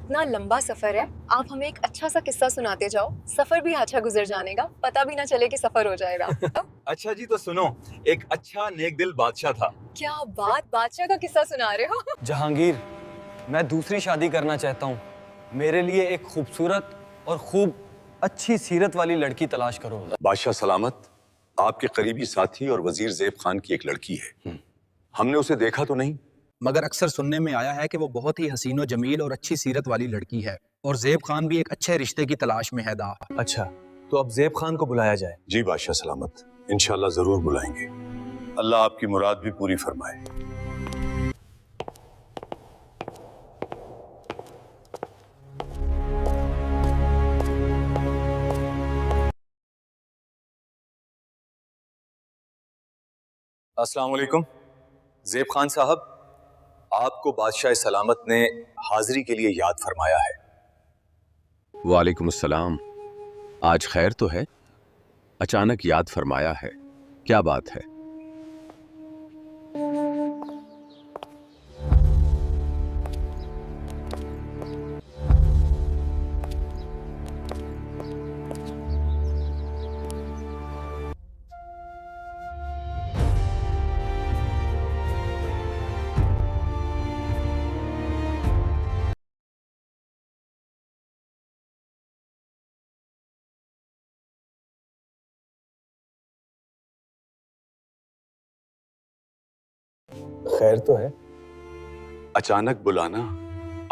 इतना लंबा सफर है, आप हमें एक अच्छा सा किस्सा सुनाते जाओ, सफर भी अच्छा गुजर जाने का, पता भी ना चले कि सफर हो जाएगा। अच्छा जी, तो सुनो, एक अच्छा नेक दिल बादशाह था। क्या बात, बादशाह का किस्सा सुना रहे हो? जहांगीर, मैं दूसरी शादी करना चाहता हूँ। मेरे लिए एक खूबसूरत और खूब अच्छी सीरत वाली लड़की तलाश करो। बादशाह सलामत, आपके करीबी साथी और वजीर ज़ेब खान की एक लड़की है। हमने उसे देखा तो नहीं, मगर अक्सर सुनने में आया है कि वो बहुत ही हसीनो जमील और अच्छी सीरत वाली लड़की है, और ज़ेब खान भी एक अच्छे रिश्ते की तलाश में है। अच्छा, तो अब ज़ेब खान को बुलाया जाए। जी बादशाह सलामत, इंशाल्लाह जरूर बुलाएंगे। अल्लाह आपकी मुराद भी पूरी फरमाए। अस्सलाम वालेकुम। ज़ेब खान साहब, आपको बादशाह सलामत ने हाजिरी के लिए याद फरमाया है। वालेकुम अस्सलाम। आज खैर तो है? अचानक याद फरमाया है, क्या बात है? खैर तो है? अचानक बुलाना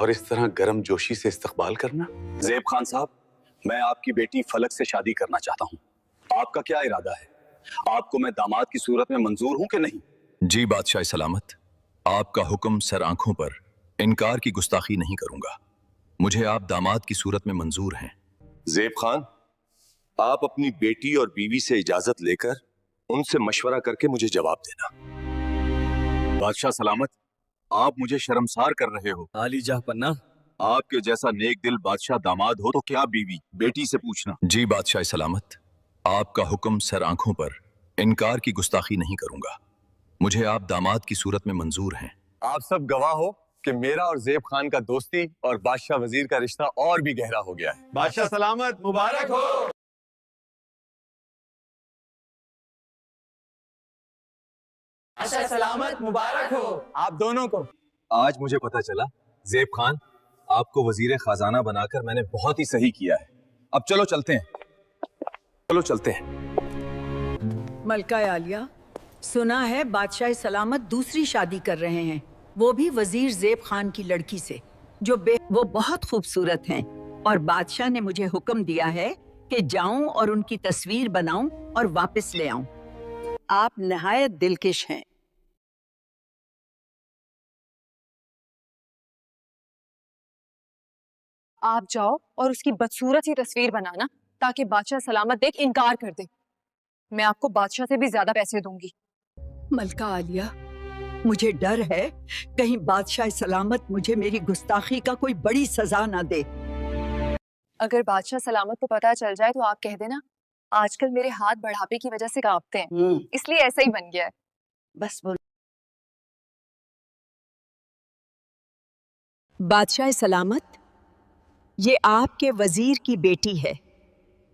और इस तरह गर्म जोशी से इस्तकबाल करना। ज़ेब खान साहब, मैं आपकी बेटी फलक से शादी करना चाहता हूँ। आपका क्या इरादा है? आपको मैं दामाद की सूरत में मंजूर हूँ कि नहीं? जी बादशाह सलामत, आपका हुक्म सर आंखों पर, इनकार की गुस्ताखी नहीं करूंगा। मुझे आप दामाद की सूरत में मंजूर हैं। ज़ेब खान, आप अपनी बेटी और बीवी से इजाजत लेकर उनसे मशवरा करके मुझे जवाब देना। बादशाह सलामत, आप मुझे शर्मसार कर रहे हो। आली जाह पन्ना, आपके जैसा नेक दिल बादशाह दामाद हो तो क्या बीवी बेटी से पूछना। जी बादशाह सलामत, आपका हुक्म सर आंखों पर, इनकार की गुस्ताखी नहीं करूंगा। मुझे आप दामाद की सूरत में मंजूर हैं। आप सब गवाह हो कि मेरा और ज़ेब खान का दोस्ती और बादशाह वजीर का रिश्ता और भी गहरा हो गया है। बादशाह सलामत, मुबारक हो। बादशाह सलामत, मुबारक हो आप दोनों को। आज मुझे पता चला, ज़ेब खान, आपको वजीर खजाना बनाकर मैंने बहुत ही सही किया है। अब चलो चलते हैं, चलो चलते हैं। मलका आलिया, सुना है बादशाह सलामत दूसरी शादी कर रहे हैं, वो भी वजीर ज़ेब खान की लड़की से, वो बहुत खूबसूरत हैं, और बादशाह ने मुझे हुक्म दिया है कि जाऊं और उनकी तस्वीर बनाऊं और वापस ले आऊं। आप नहायत दिलकश हैं। आप जाओ और उसकी बदसूरत ही तस्वीर बनाना, ताकि बादशाह सलामत देख इनकार कर दे। मैं आपको बादशाह से भी ज्यादा पैसे दूंगी। मलका आलिया, मुझे डर है कहीं बादशाह सलामत मुझे मेरी गुस्ताखी का कोई बड़ी सजा ना दे। अगर बादशाह सलामत को पता चल जाए तो आप कह देना, आजकल मेरे हाथ बढ़ापे की वजह से कांपते हैं, इसलिए ऐसा ही बन गया है। बस बोल। बादशाह सलामत, ये आपके वजीर की बेटी है।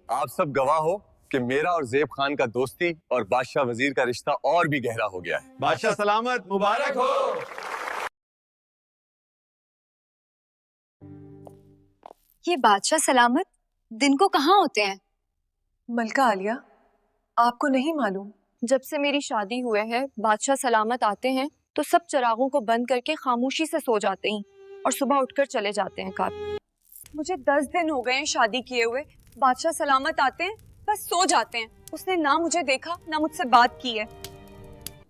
आप सब गवाह हो कि मेरा और ज़ेब खान का दोस्ती और बादशाह वजीर का रिश्ता और भी गहरा हो गया है। बादशाह सलामत, मुबारक हो। ये बादशाह सलामत दिन को कहाँ होते हैं? मलका आलिया, आपको नहीं मालूम? जब से मेरी शादी हुए है, बादशाह सलामत आते हैं तो सब चरागों को बंद करके खामोशी से सो जाते हैं और सुबह उठकर चले जाते हैं कार। मुझे 10 दिन हो गए हैं शादी किए हुए। बादशाह सलामत आते हैं, बस सो जाते हैं। उसने ना मुझे देखा ना मुझसे बात की है।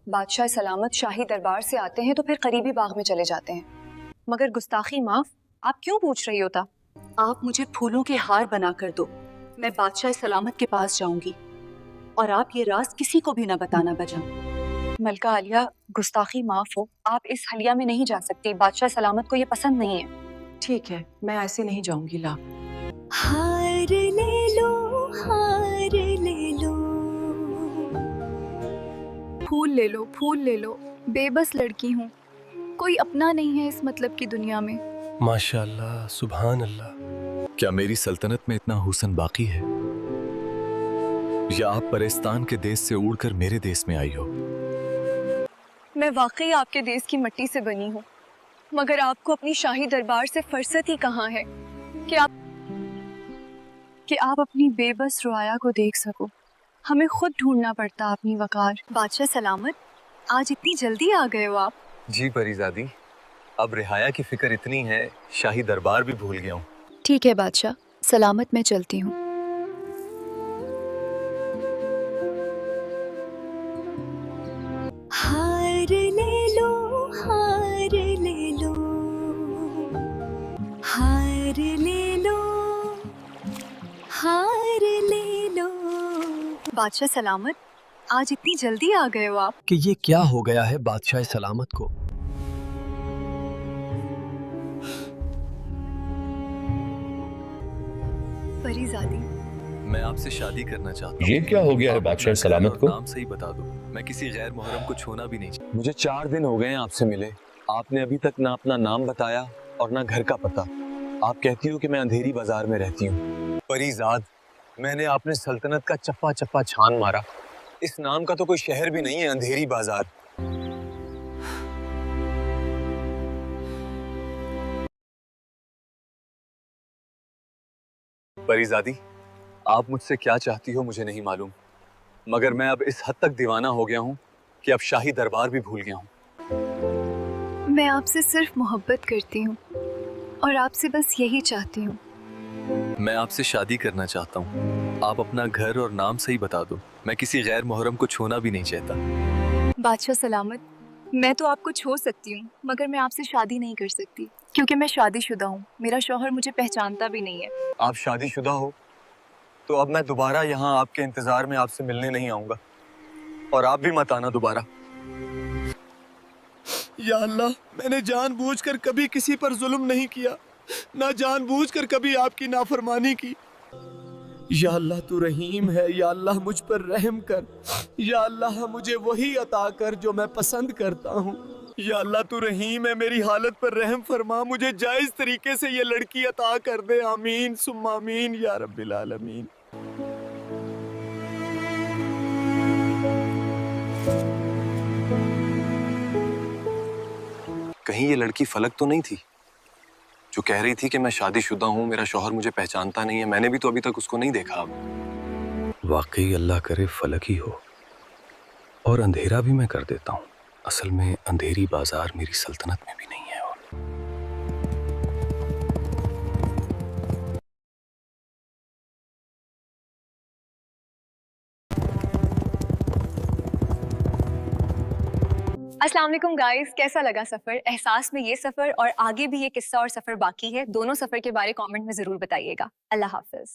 बादशाह सलामत शाही दरबार से आते हैं तो फिर करीबी बाग में चले जाते हैं। मगर गुस्ताखी माफ, आप क्यों पूछ रही होता? आप मुझे फूलों के हार बना कर दो, मैं बादशाह सलामत के पास जाऊंगी, और आप ये राज किसी को भी ना बताना बजा। मलका आलिया, गुस्ताखी माफ हो, आप इस हलिया में नहीं जा सकती। बादशाह सलामत को ये पसंद नहीं है। ठीक है, मैं ऐसे नहीं जाऊंगी। ला हार ले लो, हार ले लो। फूल ले लो, फूल ले लो। बेबस लड़की हूँ, कोई अपना नहीं है इस मतलब की दुनिया में। माशाल्लाह, सुभान अल्लाह। क्या मेरी सल्तनत में इतना हुस्न बाकी है, या आप परेस्तान के देश से उड़कर मेरे देश में आई हो? मैं वाकई आपके देश की मिट्टी से बनी हूँ, मगर आपको अपनी शाही दरबार से फुर्सत ही कहाँ है कि आप अपनी बेबस रुआया को देख सको। हमें खुद ढूंढना पड़ता अपनी वकार। बादशाह सलामत, आज इतनी जल्दी आ गए हो आप? जी परीजादी, अब रिहाया की फिक्र इतनी है, शाही दरबार भी भूल गया हूँ। ठीक है बादशाह, सलामत मैं चलती हूँ। हार ले लो, हार ले लो, हार ले लो, हार ले लो। बादशाह सलामत, आज इतनी जल्दी आ गए हो आप? कि ये क्या हो गया है बादशाह सलामत को? परीजादी, मैं आपसे शादी करना चाहता हूँ। ये क्या हो गया है आप बादशाह अपना सलामत घर और को? नाम सही बता दो, मैं किसी गैर मुहर्रम को छूना भी नहीं चाहता। मुझे 4 दिन हो गए हैं आपसे मिले, आपने अभी तक ना अपना नाम बताया और ना घर का पता। आप कहती हो कि मैं अंधेरी बाजार में रहती हूँ। परीजाद, मैंने आपने सल्तनत का चप्पा चप्पा छान मारा। इस नाम का तो कोई शहर भी नहीं है अंधेरी बाजार। परीजादी, आप मुझसे क्या चाहती हो मुझे नहीं मालूम, मगर मैं अब इस हद तक दीवाना हो गया हूँ कि अब शाही दरबार भी भूल गया हूँ। मैं आपसे सिर्फ मोहब्बत करती हूँ और आपसे बस यही चाहती हूँ। मैं आपसे शादी करना चाहता हूँ, आप अपना घर और नाम सही बता दो, मैं किसी गैर मुहर्रम को छूना भी नहीं चाहता। बादशाह सलामत, मैं तो आपको छोड़ सकती हूँ, मगर मैं आपसे शादी नहीं कर सकती, क्योंकि मैं शादीशुदा हूँ। मेरा शौहर मुझे पहचानता भी नहीं है। आप शादीशुदा हो तो अब मैं दोबारा यहाँ आपके इंतजार में आपसे मिलने नहीं आऊंगा, और आप भी मत आना दोबारा। या अल्लाह, मैंने जानबूझकर कभी किसी पर जुल्म नहीं किया, ना जानबूझकर कभी आपकी नाफरमानी की। या अल्लाह तू रहीम है, या अल्लाह मुझ पर रहम कर, या अल्लाह मुझे वही अता कर जो मैं पसंद करता हूँ। या अल्लाह तू रहीम है, मेरी हालत पर रहम फरमा, मुझे जायज तरीके से ये लड़की अता कर दे। आमीन सुम्मा आमीन या रब्बिल आलमीन। कहीं ये लड़की फलक तो नहीं थी जो कह रही थी कि मैं शादीशुदा हूँ, मेरा शौहर मुझे पहचानता नहीं है? मैंने भी तो अभी तक उसको नहीं देखा। अब वाकई अल्लाह करे फलक ही हो, और अंधेरा भी मैं कर देता हूँ। असल में अंधेरी बाजार मेरी सल्तनत में भी नहीं है। और अस्सलाम वालेकुम गाइस, कैसा लगा सफ़र? एहसास में ये सफ़र और आगे भी ये किस्सा और सफ़र बाकी है। दोनों सफ़र के बारे कमेंट में ज़रूर बताइएगा। अल्लाह हाफ़िज़।